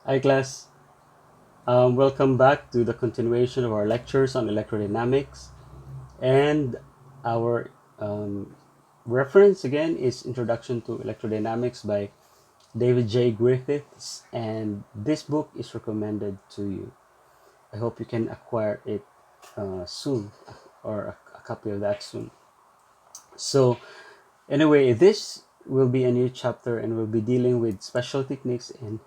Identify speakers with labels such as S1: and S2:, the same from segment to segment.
S1: Hi class, welcome back to the continuation of our lectures on electrodynamics, and our reference again is Introduction to Electrodynamics by David J. Griffiths, and this book is recommended to you. I hope you can acquire it soon, or a copy of that soon. So anyway, this will be a new chapter and we'll be dealing with special techniques in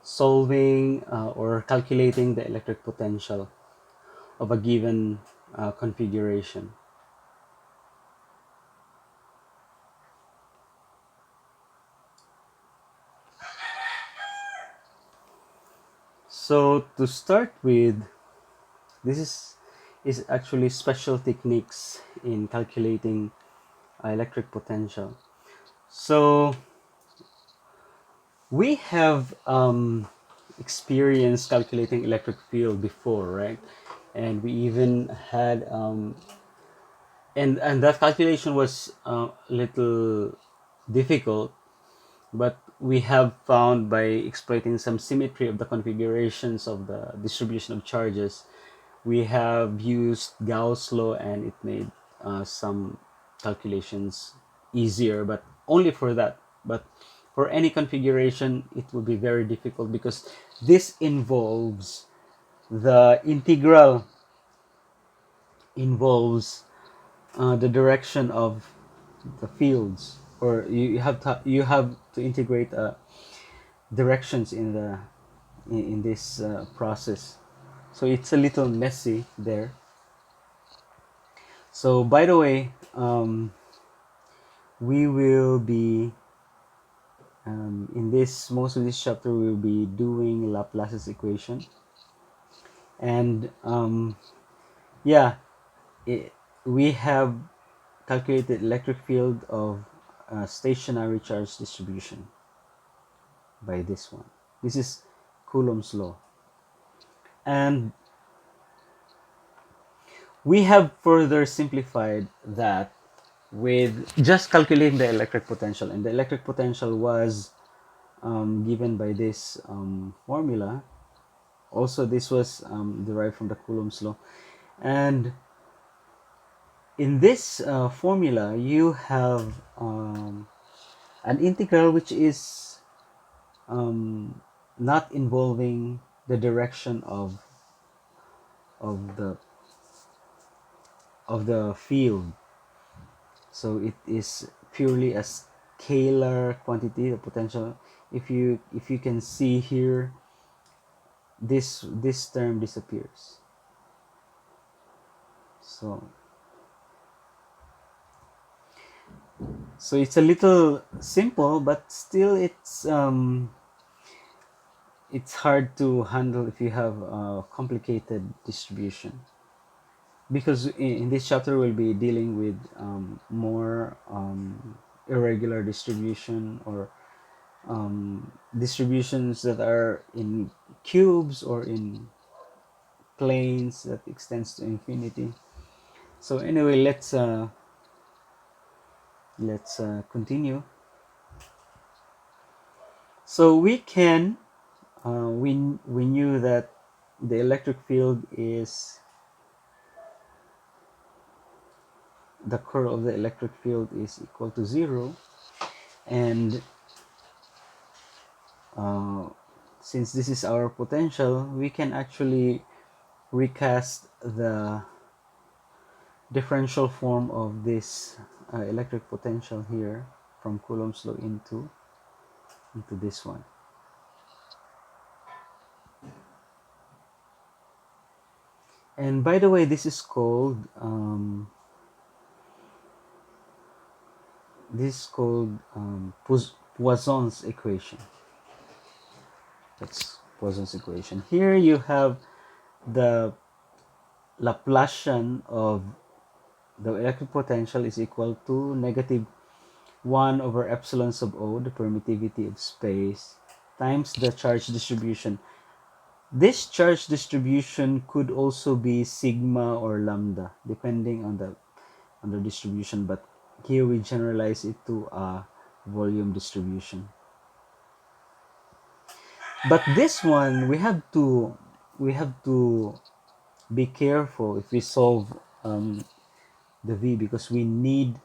S1: solving or calculating the electric potential of a given configuration. So to start with, this is actually special techniques in calculating electric potential. So we have experienced calculating electric field before, right? And we even had and that calculation was a little difficult, but we have found by exploiting some symmetry of the configurations of the distribution of charges, we have used Gauss law and it made some calculations easier, but only for that. But for any configuration, it will be very difficult because this involves the integral involves the direction of the fields, or you have to integrate directions in the in this process, so it's a little messy there. So by the way, we will be in this most of this chapter we will be doing Laplace's equation, and yeah, it, we have calculated electric field of stationary charge distribution by this one. This is Coulomb's law. And we have further simplified that with just calculating the electric potential. And the electric potential was given by this formula. Also, this was derived from the Coulomb's law. And in this formula, you have an integral which is not involving the direction of the of the field. So it is purely a scalar quantity, the potential. If you can see here, this term disappears. So it's a little simple, but still it's hard to handle if you have a complicated distribution, because in this chapter we'll be dealing with more irregular distribution, or distributions that are in cubes or in planes that extends to infinity. So anyway, let's continue. So we knew that the electric field is the curl of the electric field is equal to 0, and since this is our potential, we can actually recast the differential form of this electric potential here from Coulomb's law into this one. And by the way, this is called Poissons equation. That's Poissons equation. Here you have the Laplacian of the electric potential is equal to negative 1 over epsilon sub O, the permittivity of space, times the charge distribution. This charge distribution could also be sigma or lambda, depending on the distribution, but here we generalize it to a volume distribution. But this one we have to be careful if we solve the V, because we need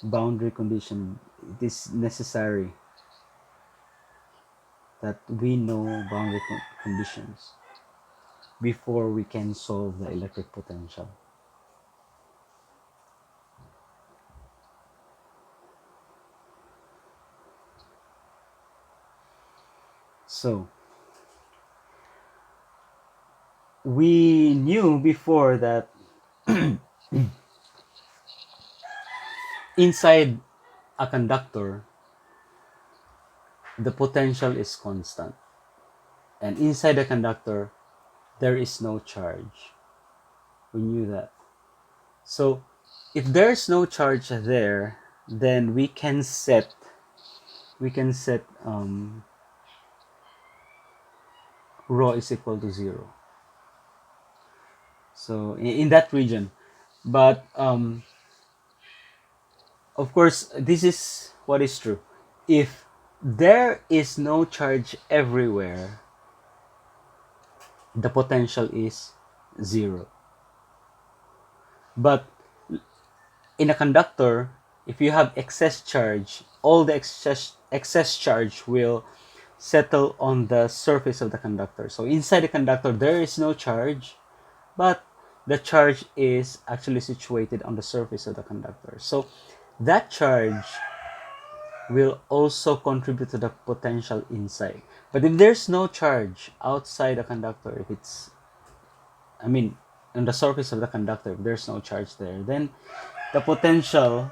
S1: boundary condition. It is necessary that we know boundary conditions before we can solve the electric potential. So we knew before that inside a conductor the potential is constant, and inside a conductor there is no charge. We knew that. So if there's no charge there, then we can set rho is equal to 0. So in that region. But of course, this is what is true. If there is no charge everywhere, the potential is 0. But in a conductor, if you have excess charge, all the excess charge will settle on the surface of the conductor. So inside the conductor, there is no charge, but the charge is actually situated on the surface of the conductor. So that charge will also contribute to the potential inside. But if there's no charge outside the conductor, if it's, I mean, on the surface of the conductor, if there's no charge there, then the potential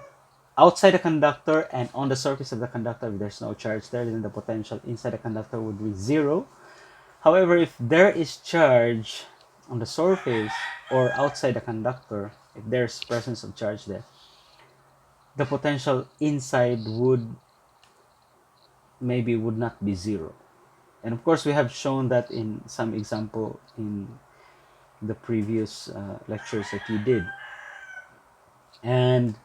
S1: outside the conductor and on the surface of the conductor, if there's no charge there, then the potential inside the conductor would be 0. However, if there is charge on the surface or outside the conductor, if there's presence of charge there, the potential inside would not be 0. And of course, we have shown that in some example in the previous lectures that we did. And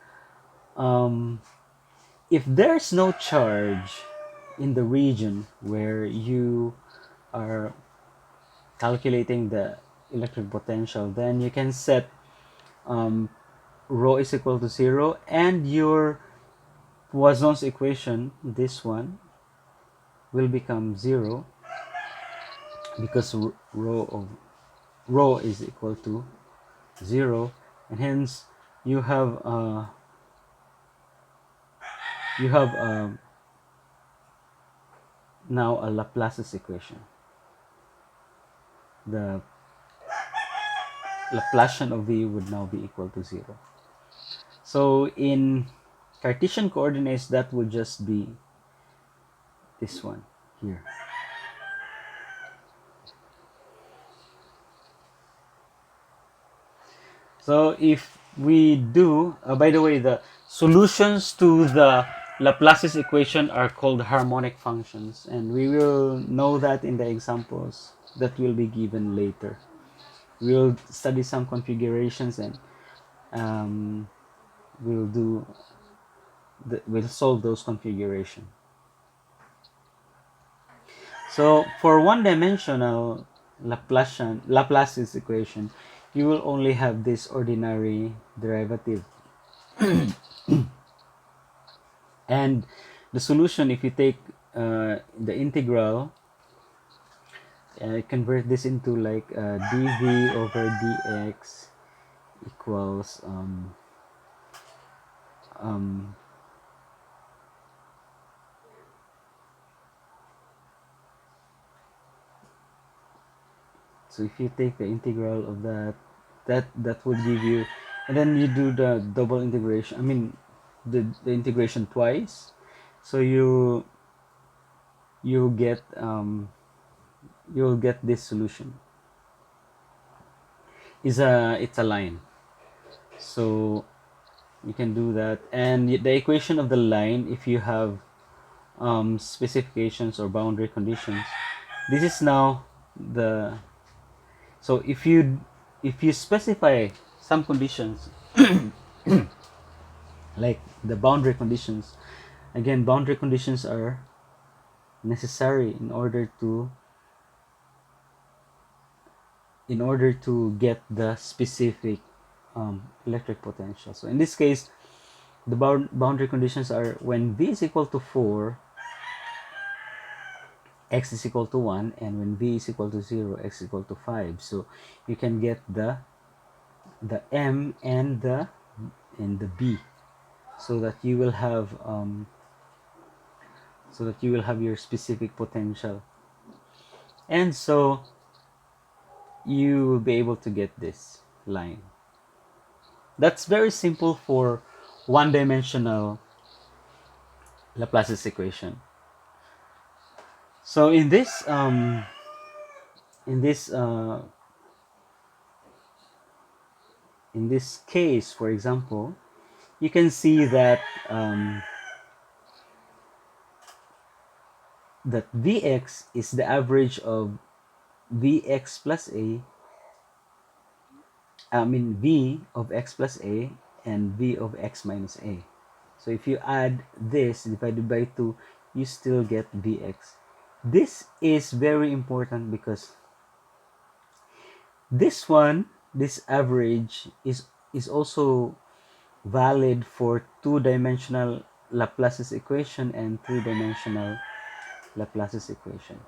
S1: if there's no charge in the region where you are calculating the electric potential, then you can set rho is equal to 0, and your Poissons equation, this one, will become 0 because rho is equal to 0, and hence you have now a Laplace's equation. The Laplacian of V would now be equal to 0. So in Cartesian coordinates, that would just be this one here. So if we do, by the way, the solutions to the Laplace's equation are called harmonic functions, and we will know that in the examples that will be given later. We'll study some configurations, and we'll solve those configurations. So for one-dimensional Laplace's equation, you will only have this ordinary derivative. And the solution, if you take the integral, convert this into like dv over dx equals so if you take the integral of that would give you, and then you do the double integration, I mean the integration twice, so you'll get this solution. It's a line, so you can do that. And the equation of the line, if you have specifications or boundary conditions, this is now the, so if you specify some conditions like the boundary conditions, again, boundary conditions are necessary in order to in order to get the specific electric potential. So in this case, the boundary conditions are when V is equal to 4, x is equal to 1, and when V is equal to 0, x is equal to 5. So you can get the M and the B, so that you will have your specific potential, and so you will be able to get this line. That's very simple for one-dimensional Laplace's equation. So in this in this uh, in this case, for example, you can see that that Vx is the average of Vx plus a, V of x plus a and V of x minus a. So if you add this divided by 2, you still get Vx. This is very important because this average is also valid for two-dimensional Laplace's equation and three-dimensional Laplace's equation.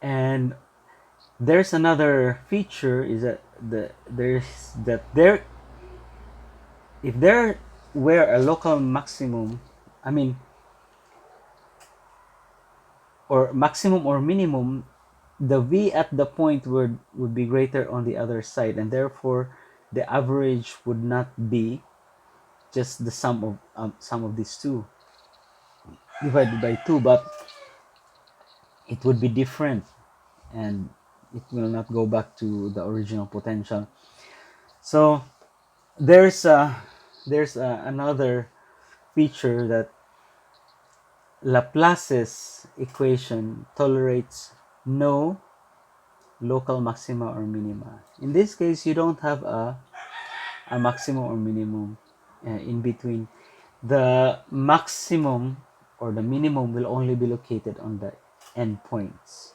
S1: And there's another feature is that if there were a local maximum, or maximum or minimum, the V at the point would be greater on the other side, and therefore the average would not be just the sum of these two divided by 2, but it would be different, and it will not go back to the original potential. So there's another feature that Laplace's equation tolerates no local maxima or minima. In this case, you don't have a maximum or minimum in between. The maximum or the minimum will only be located on the endpoints.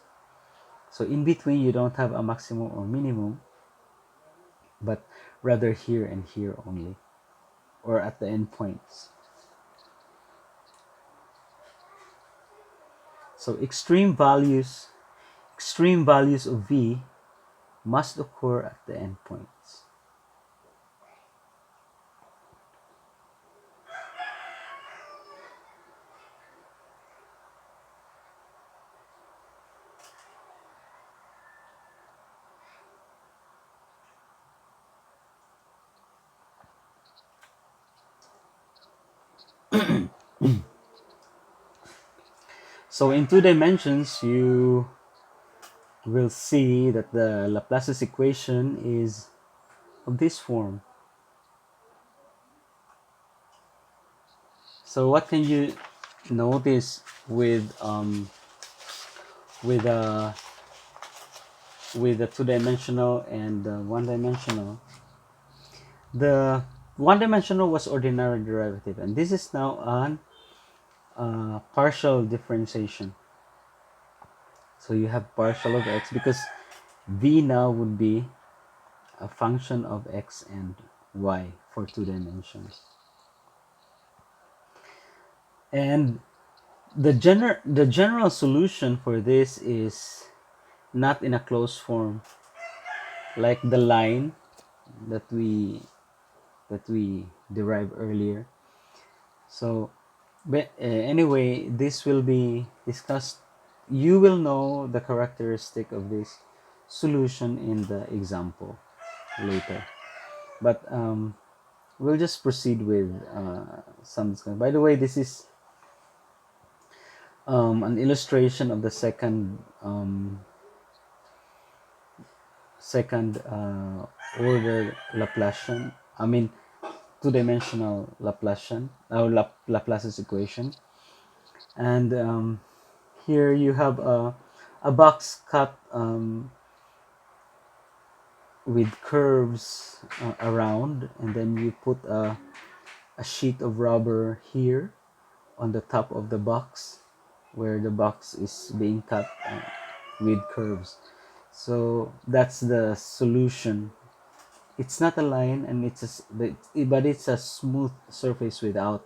S1: So in between, you don't have a maximum or minimum, but rather here and here only, or at the endpoints. So extreme values of V must occur at the endpoints. So in two dimensions, you will see that the Laplace's equation is of this form. So what can you notice with a two-dimensional and one-dimensional? The one-dimensional was ordinary derivative, and this is now an partial differentiation. So you have partial of x, because V now would be a function of x and y for two dimensions. And the general solution for this is not in a closed form, like the line that we derived earlier. So anyway, this will be discussed. You will know the characteristic of this solution in the example later, but we'll just proceed with some discussion. By the way, this is an illustration of the second order Laplacian, two-dimensional Laplacian, or Laplace's equation. And here you have a box cut with curves around, and then you put a sheet of rubber here on the top of the box, where the box is being cut with curves.
S2: So that's the solution. It's not a line, and but it's a smooth surface without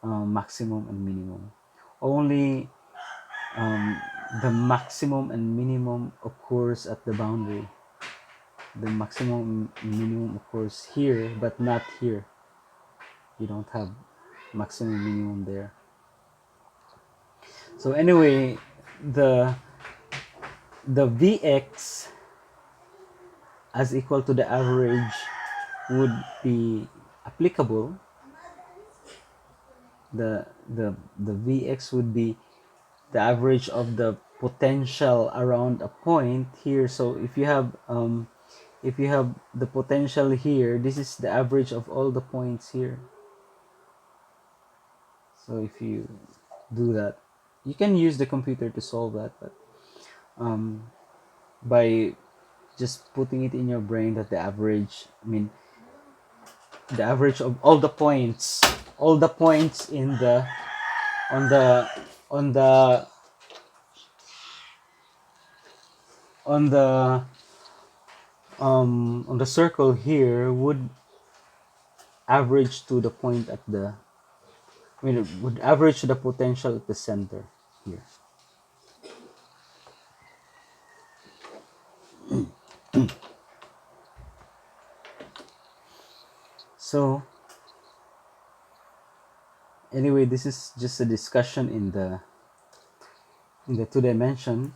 S2: maximum and minimum. Only um, the maximum and minimum occurs at the boundary. The maximum and minimum occurs here, but not here. You don't have maximum minimum there. So anyway, the the Vx as equal to the average would be applicable. The Vx would be the average of the potential around a point here. So if you have the potential here, this is the average of all the points here. So if you do that, you can use the computer to solve that, but by just putting it in your brain that the average, I mean, the average of all the points in the on the on the on the on the circle here would average to the point at the, I mean, it would average to the potential at the center here. So anyway, this is just a discussion in the two dimension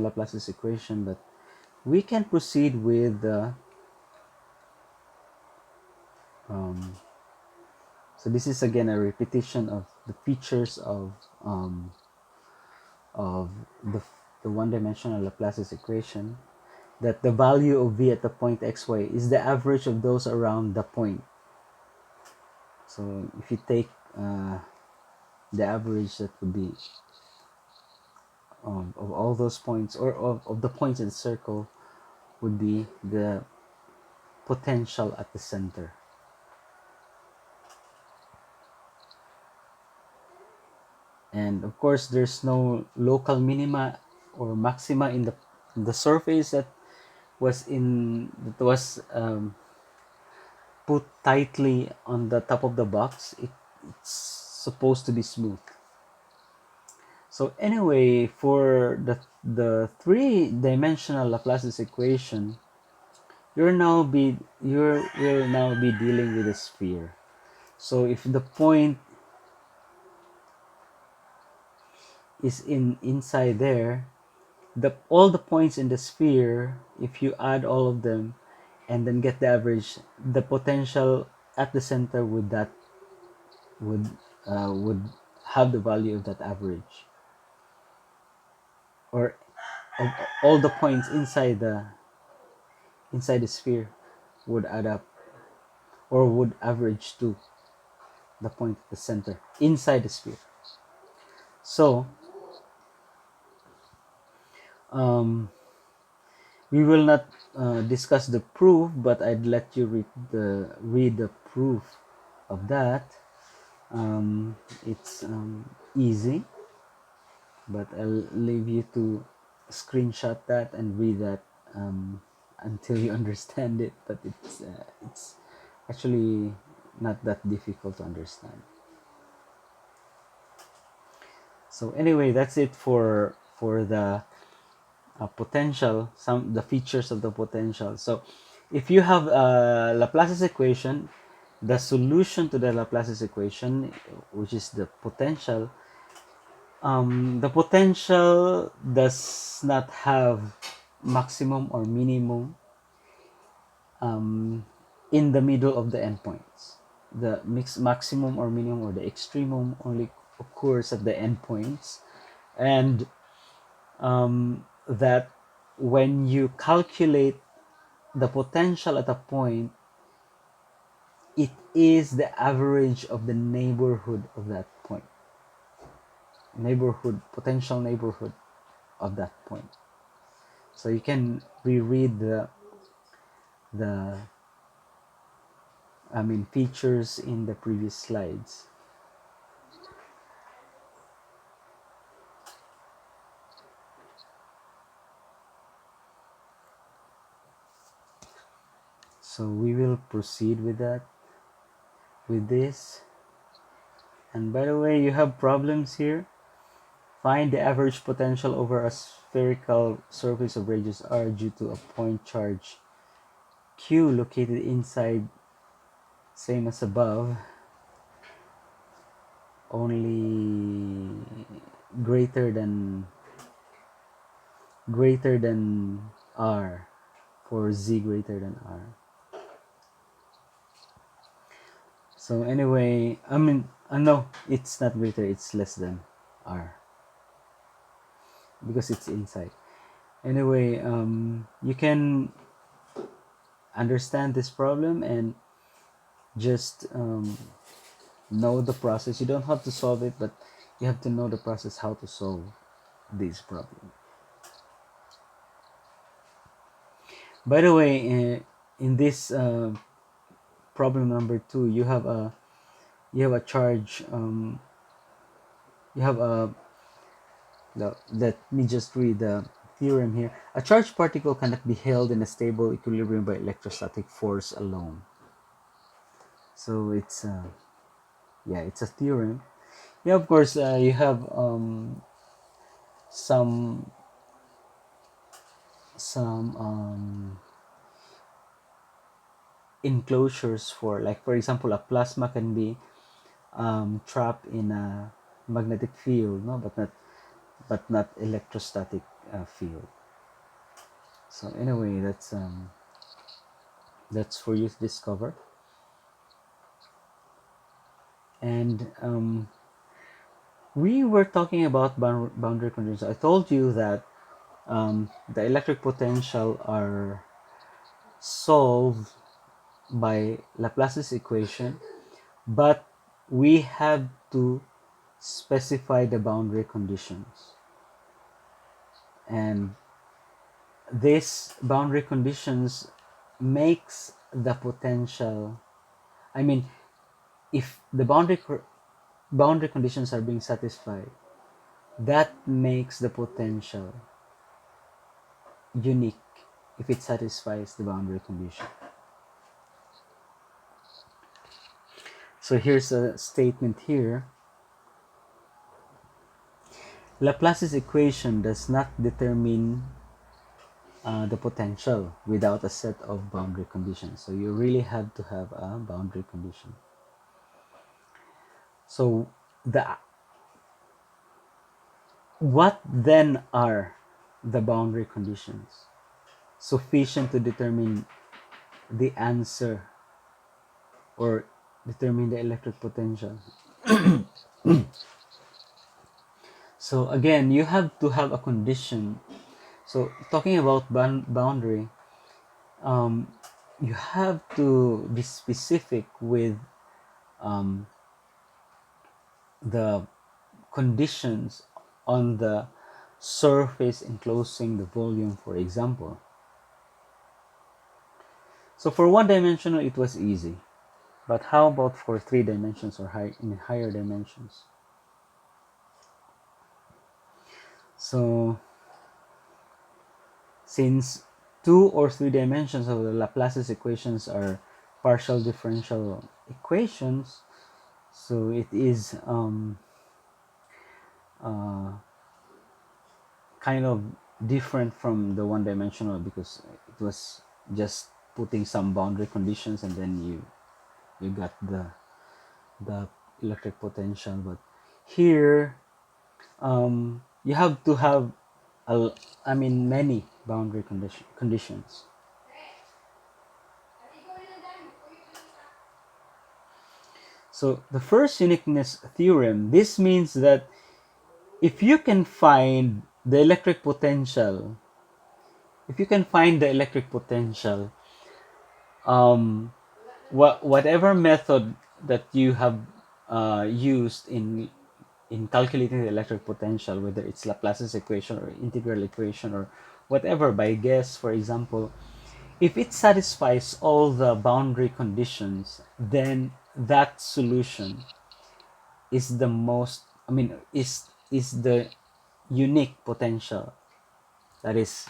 S2: Laplace's equation, but we can proceed with the so this is again a repetition of the features of the the one-dimensional Laplace's equation, that the value of v at the point xy is the average of those around the point. So if you take the average, that would be of all those points, or of the points in the circle, would be the potential at the center. And of course, there's no local minima or maxima in the surface that was put tightly on the top of the box. It's supposed to be smooth. So anyway, for the three-dimensional Laplace's equation, you'll now be dealing with a sphere. So if the point is inside there, all the points in the sphere, if you add all of them and then get the average, the potential at the center would would have the value of that average, or of all the points inside the sphere would add up, or would average to the point at the center inside the sphere. So we will not discuss the proof, but I'd let you read the proof of that. It's easy, but I'll leave you to screenshot that and read that until you understand it. But it's actually not that difficult to understand. So anyway, that's it for the potential, the features of the potential. So if you have Laplace's equation, the solution to the Laplace's equation, which is the potential does not have maximum or minimum in the middle of the endpoints. The maximum or minimum or the extremum only occurs at the endpoints, and that when you calculate the potential at a point, it is the average of the neighborhood of that point, potential neighborhood of that point. So you can reread the features in the previous slides. So we will proceed with this. And by the way, you have problems here. Find the average potential over a spherical surface of radius r due to a point charge q located inside, same as above, only greater than r, for z greater than r. So anyway, I mean, no, it's not greater, it's less than r because it's inside. Anyway, you can understand this problem and just know the process. You don't have to solve it, but you have to know the process how to solve this problem. By the way, in this problem number 2, you have a charge. You have a let me just read the theorem here. A charged particle cannot be held in a stable equilibrium by electrostatic force alone. So it's it's a theorem. Yeah, of course, you have some enclosures for, like, for example, a plasma can be trapped in a magnetic field, no, but not electrostatic field. So anyway, that's for you to discover. And we were talking about boundary conditions. I told you that the electric potential are solved by Laplace's equation, but we have to specify the boundary conditions. And these boundary conditions makes the potential, I mean, if the boundary conditions are being satisfied, that makes the potential unique if it satisfies the boundary condition. So here's a statement here. Laplace's equation does not determine the potential without a set of boundary conditions. So you really have to have a boundary condition. So what then are the boundary conditions sufficient to determine the answer or determine the electric potential? So again, you have to have a condition. So talking about boundary, you have to be specific with the conditions on the surface enclosing the volume, for example. So for one-dimensional, it was easy. But how about for 3 dimensions or in higher dimensions? So since 2 or 3 dimensions of the Laplace's equations are partial differential equations, so it is kind of different from the one-dimensional, because it was just putting some boundary conditions and then you got the electric potential. But here you have to have many boundary conditions. So the first uniqueness theorem, this means that if you can find the electric potential, whatever method that you have used in calculating the electric potential, whether it's Laplace's equation or integral equation or whatever, by guess, for example, if it satisfies all the boundary conditions, then that solution is the most, is the unique potential that is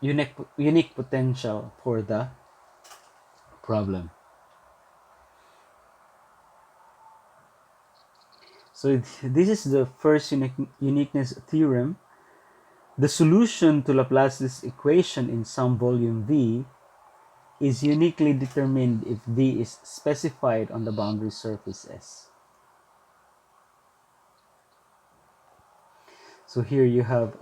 S2: unique potential for the problem. So this is the first uniqueness theorem. The solution to Laplace's equation in some volume V is uniquely determined if V is specified on the boundary surface S. So here you have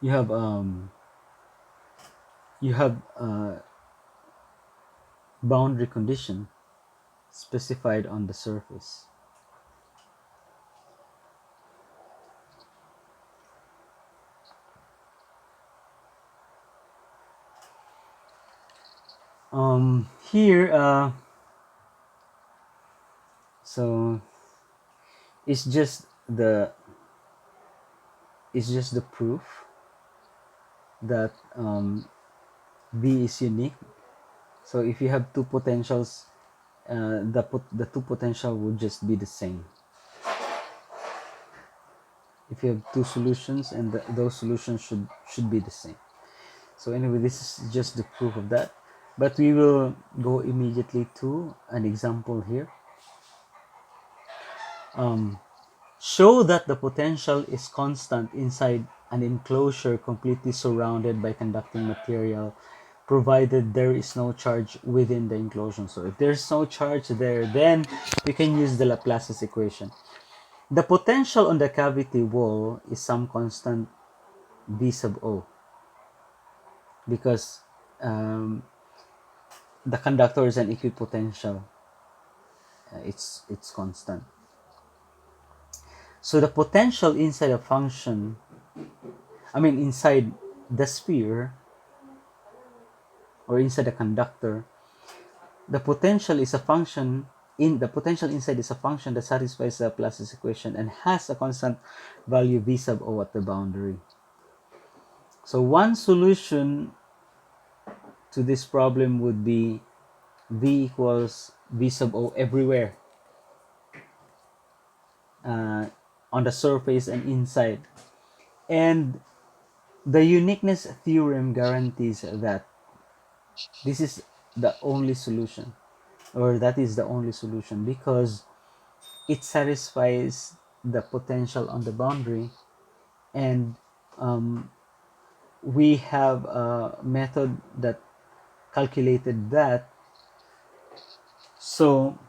S2: you have boundary condition specified on the surface. Here so it's just the proof that V is unique. So if you have two potentials, the two potential would just be the same. If you have two solutions, and those solutions should be the same. So anyway, this is just the proof of that. But we will go immediately to an example here. Show that the potential is constant inside an enclosure completely surrounded by conducting material, provided there is no charge within the enclosure. So if there's no charge there, then we can use the Laplace's equation. The potential on the cavity wall is some constant V sub O, because the conductor is an equipotential. It's constant. So the potential inside a function, inside the sphere or inside the conductor, the potential is a function the potential inside is a function that satisfies the Laplace's equation and has a constant value V sub O at the boundary. So one solution to this problem would be V equals V sub O everywhere, on the surface and inside. And the uniqueness theorem guarantees that this is the only solution, or that is the only solution, because it satisfies the potential on the boundary, and we have a method that calculated that. So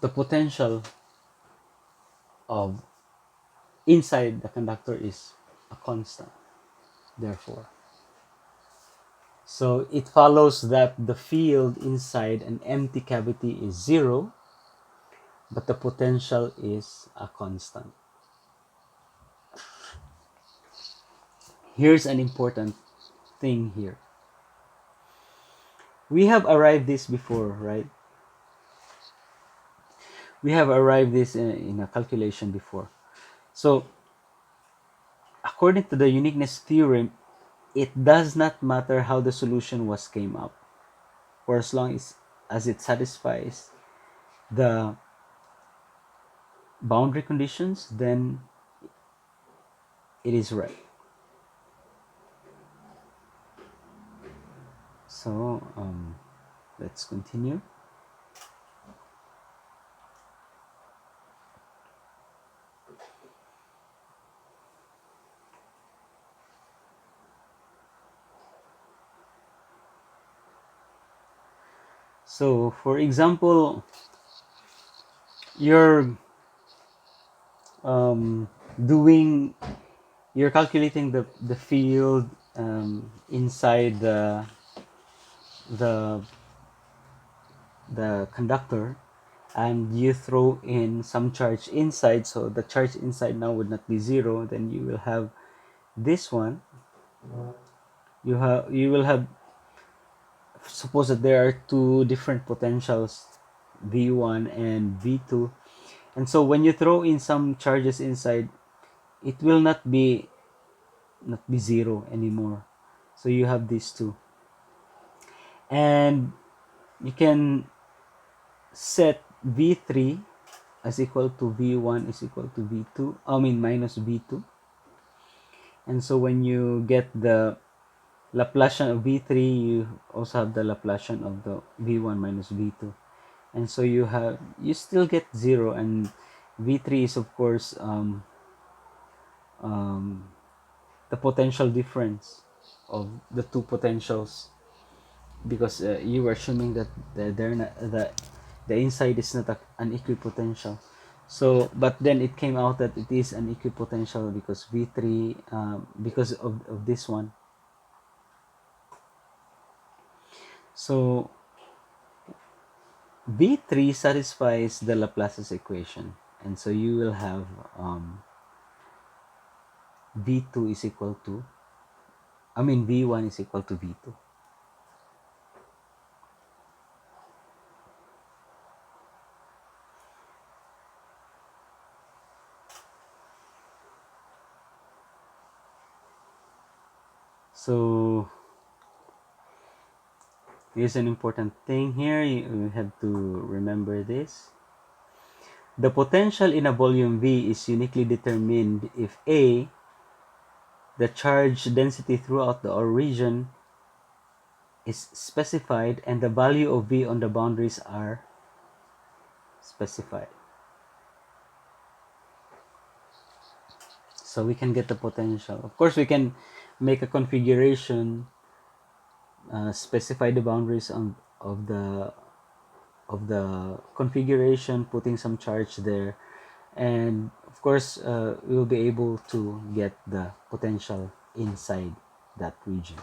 S2: the potential of inside the conductor is a constant, therefore. So it follows that the field inside an empty cavity is zero, but the potential is a constant. Here's an important thing here. We have arrived this before, right? We have arrived this in a calculation before. So according to the uniqueness theorem, it does not matter how the solution came up, for as long as it satisfies the boundary conditions, then it is right. So let's continue. So for example, you're you're calculating the field inside the conductor, and you throw in some charge inside. So the charge inside now would not be zero. Then you will have this one. You will have, suppose that there are two different potentials, V1 and V2, and so when you throw in some charges inside, it will not be zero anymore. So you have these two, and you can set V3 is equal to v1 is equal to v2, I mean minus v2. And so when you get the Laplacian of v3, you also have the Laplacian of the v1 minus v2. And so you still get 0, and v3 is of course um, the potential difference of the two potentials, because you were assuming that the inside is not an equipotential. So but then it came out that it is an equipotential because v3 because of this one. So v3 satisfies the Laplace's equation, and so you will have v2 is equal to, I mean v1 is equal to v2. So here's an important thing here, you have to remember this. The potential in a volume V is uniquely determined if A, the charge density throughout the region, is specified and the value of V on the boundaries are specified. So we can get the potential. Of course, we can make a configuration, specify the boundaries of the configuration, putting some charge there, and of course we'll be able to get the potential inside that region.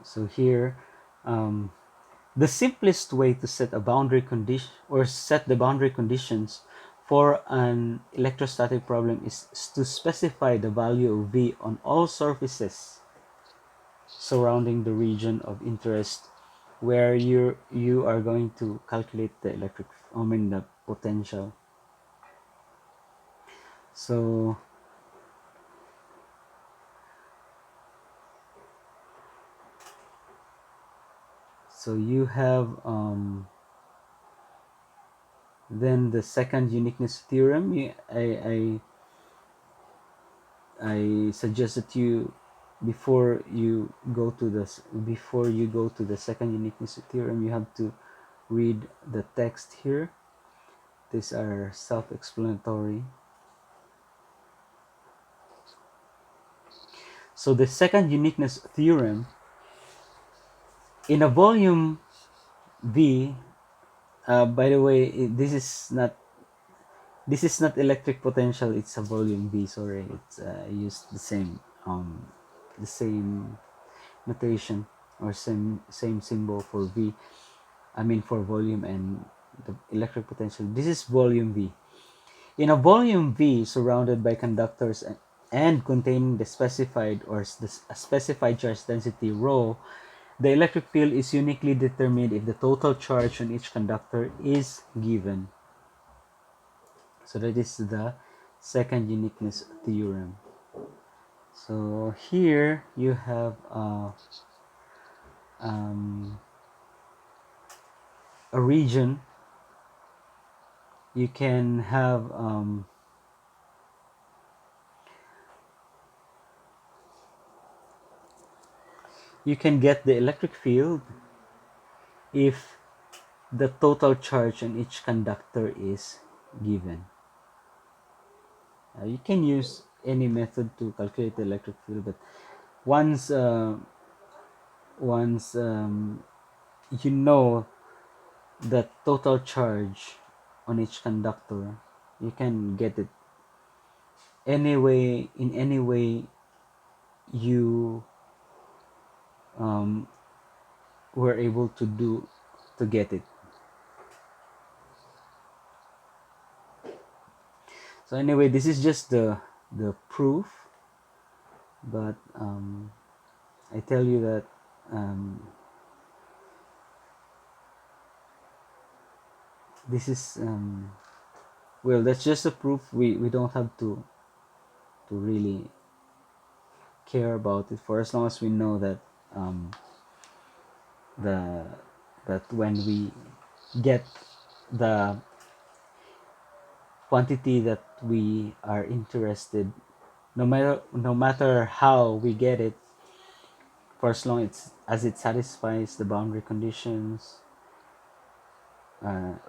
S2: So here, the simplest way to set a boundary condition or set the boundary conditions for an electrostatic problem is to specify the value of V on all surfaces surrounding the region of interest where you are going to calculate the the potential. So you have then the second uniqueness theorem. I suggest that you, before you go to the second uniqueness theorem, you have to read the text here. These are self-explanatory. So the second uniqueness theorem, in a volume V, by the way, this is not electric potential, it's a volume V, sorry, it's used the same notation or same symbol for V, I mean for volume and the electric potential. This is volume V. In a volume V surrounded by conductors and containing the specified a specified charge density rho, the electric field is uniquely determined if the total charge on each conductor is given. So that is the second uniqueness theorem. So here you have a region. You can have you can get the electric field if the total charge on each conductor is given. You can use any method to calculate the electric field, but once you know the total charge on each conductor, you can get it in any way you were able to get it. So anyway, this is just the proof, but I tell you that this is well, that's just a proof. We don't have to to really care about it, for as long as we know that um, the that when we get the quantity that we are interested, no matter how we get it, for as long as it satisfies the boundary conditions,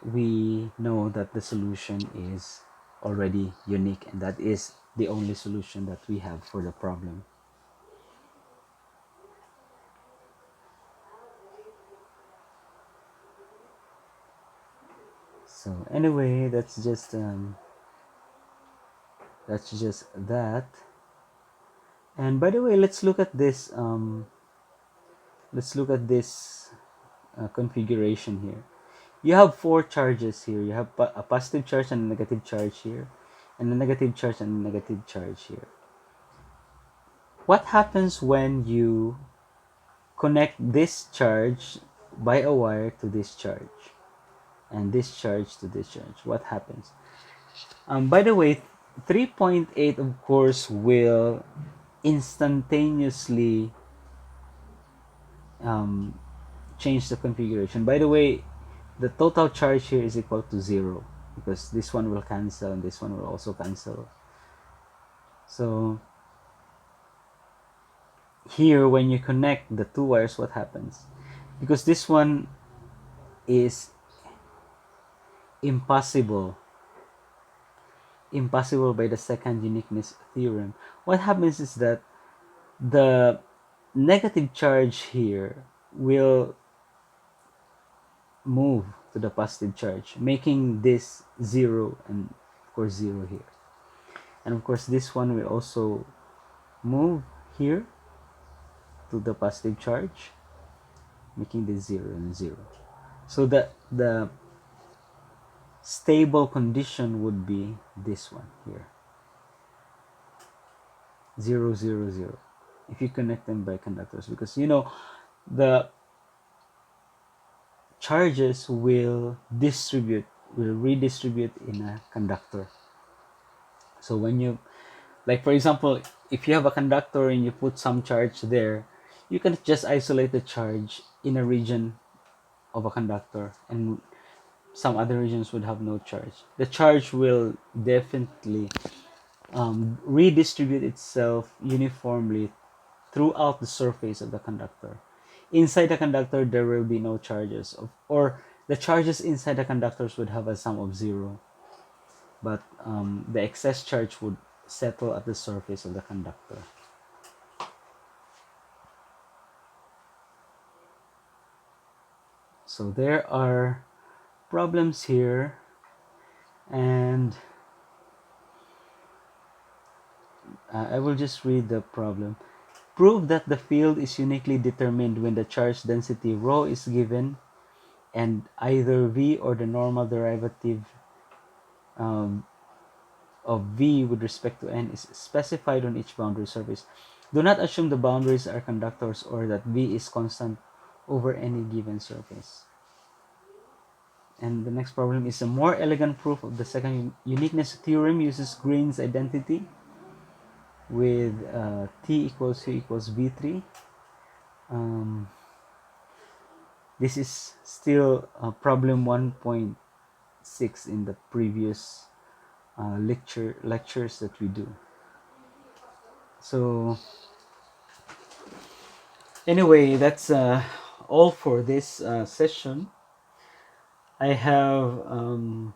S2: we know that the solution is already unique, and that is the only solution that we have for the problem. So anyway, that's just that. And by the way, let's look at this configuration here. You have four charges here. You have a positive charge and a negative charge here, and a negative charge and a negative charge here. What happens when you connect this charge by a wire to this charge and this charge to this charge? What happens? By the way, 3.8 of course will instantaneously um, change the configuration. By the way, the total charge here is equal to 0, because this one will cancel and this one will also cancel. So here, when you connect the two wires, what happens? Because this one is impossible by the second uniqueness theorem, what happens is that the negative charge here will move to the positive charge, making this 0 and of course 0 here. And of course this one will also move here to the positive charge, making this 0 and 0. So the stable condition would be this one here, 0 0 0, if you connect them by conductors, because the charges will redistribute in a conductor. So when you, like for example, if you have a conductor and you put some charge there, you can just isolate the charge in a region of a conductor, and some other regions would have no charge. The charge will definitely redistribute itself uniformly throughout the surface of the conductor. Inside the conductor, there will be no charges, or the charges inside the conductors would have a sum of 0, but the excess charge would settle at the surface of the conductor. So there are problems here, and I will just read the problem. Prove that the field is uniquely determined when the charge density rho is given, and either v or the normal derivative um, of v with respect to n is specified on each boundary surface. Do not assume the boundaries are conductors or that v is constant over any given surface. And the next problem is a more elegant proof of the second uniqueness theorem uses Green's identity with T equals U equals V3. This is still problem 1.6 in the previous lectures that we do. So anyway, that's all for this session. I have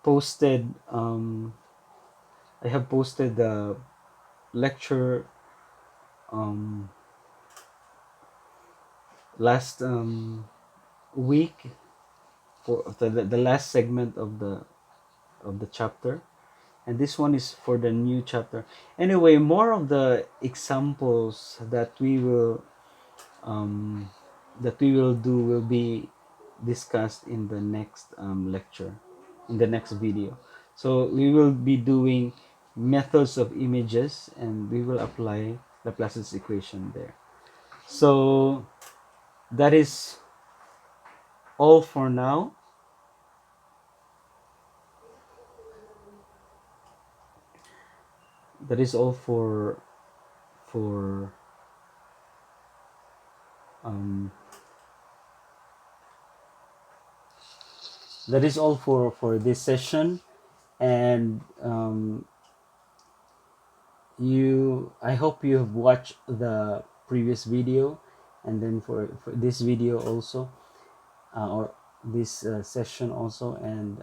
S2: posted the lecture last week for the last segment of the chapter, and this one is for the new chapter. Anyway, more of the examples that we will do will be discussed in the next lecture, in the next video. So we will be doing methods of images, and we will apply Laplace's equation there. So that is all for now. that is all for um, that is all for this session. And I hope you have watched the previous video, and then for this video also, or this session also, and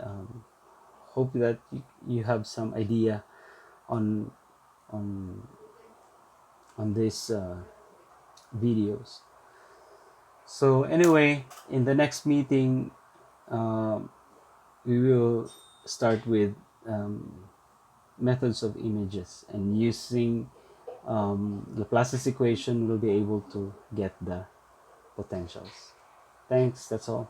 S2: hope that you have some idea on on on these videos. So anyway, in the next meeting, um, we will start with methods of images, and using Laplace's equation, we'll be able to get the potentials. Thanks, that's all.